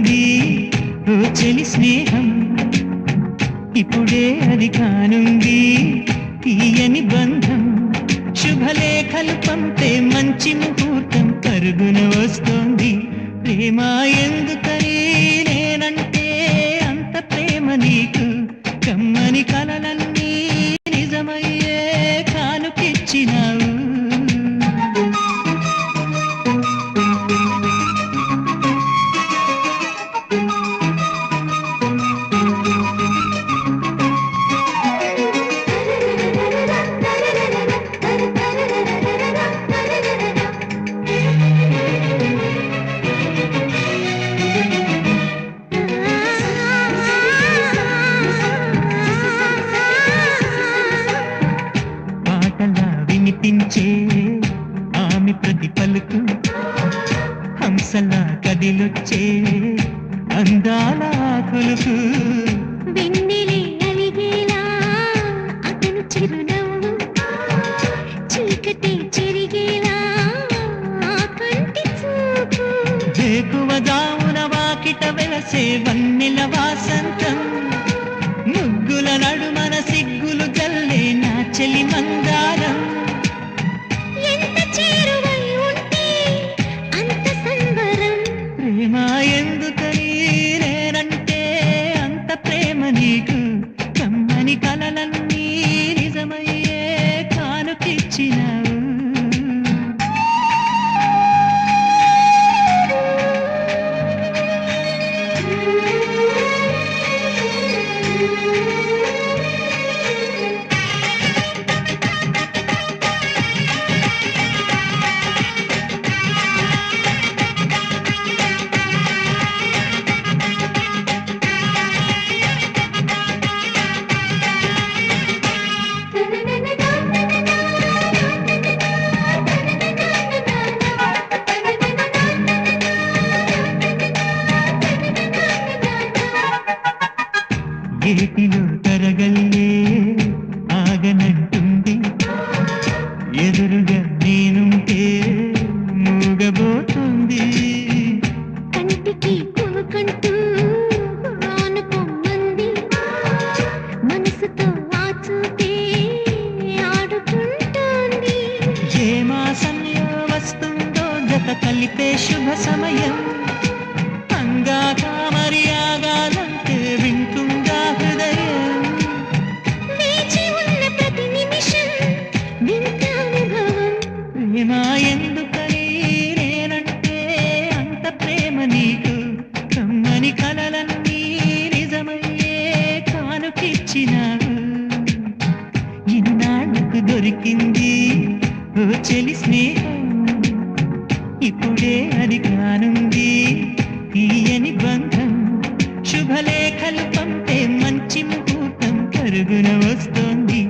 దొరికింది ఓ చెలి స్నేహం, ఇప్పుడే అది కానుంది తీయని బంధం. శుభలేఖలు పంపే మంచి ముహూర్తం పరుగున వస్తోంది. ప్రేమ ఎందుకని నేనంటే అంత ప్రేమ నీకు, కమ్మని కలలన్నీ నిజమయ్యే కానుకిచ్చినావు. పాటలా వినిపించే ఆమె ప్రతి పలుకు, హంసలా కదిలొచ్చే అందాల ఆకులకు. వెన్నెలే అలిగేలా అతను చిరునవ్వు, చీకటి చెరిగేలా ఆ కంటి చూపు. వేకువ జామున వాకిట వెలసే వన్నెల వాసంతం, ముగ్గుల నడుమన సిగ్గులు జల్లే నా చెలి మందారం. ఎంత చేరువై ఉంటే అంత సంబరం. ప్రేమ ఎందుకని నేనంటే అంత ప్రేమ నీకు, కమ్మని కలలన్నీ నిజమయ్యే కానుకిచ్చినావు. ఏటిలో తరగల్లే ఆగనంటుంది, ఎదురుగా నేనుంటే మూగబోతుంది. కంటికి కొనుకంటూ ఆనుకోమంది, మనసుతో ఆచూతే ఆడుకుంటోంది. ఏ మాసంలో వస్తుందో జత కలిపే శుభ సమయం, అంగాక మరి ఆగాలంటే వింటుందా హృదయం. వేచి ఉన్న ప్రతి నిమిషం వింత అనుభవం. ప్రేమ ఎందుకని నేనంటే అంత ప్రేమ నీకు, కమ్మని కలలన్నీ నిజమయ్యే కానుకిచ్చినావు. ఇన్నాళ్ళకు దొరికింది ఓ చెలి స్నేహం, ఇప్పుడే అది కానుంది తీయని బంధం. శుభలేఖలు పంపే మంచి ముహూర్తం పరుగున వస్తోంది.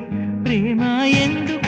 ప్రేమ ఎందుకు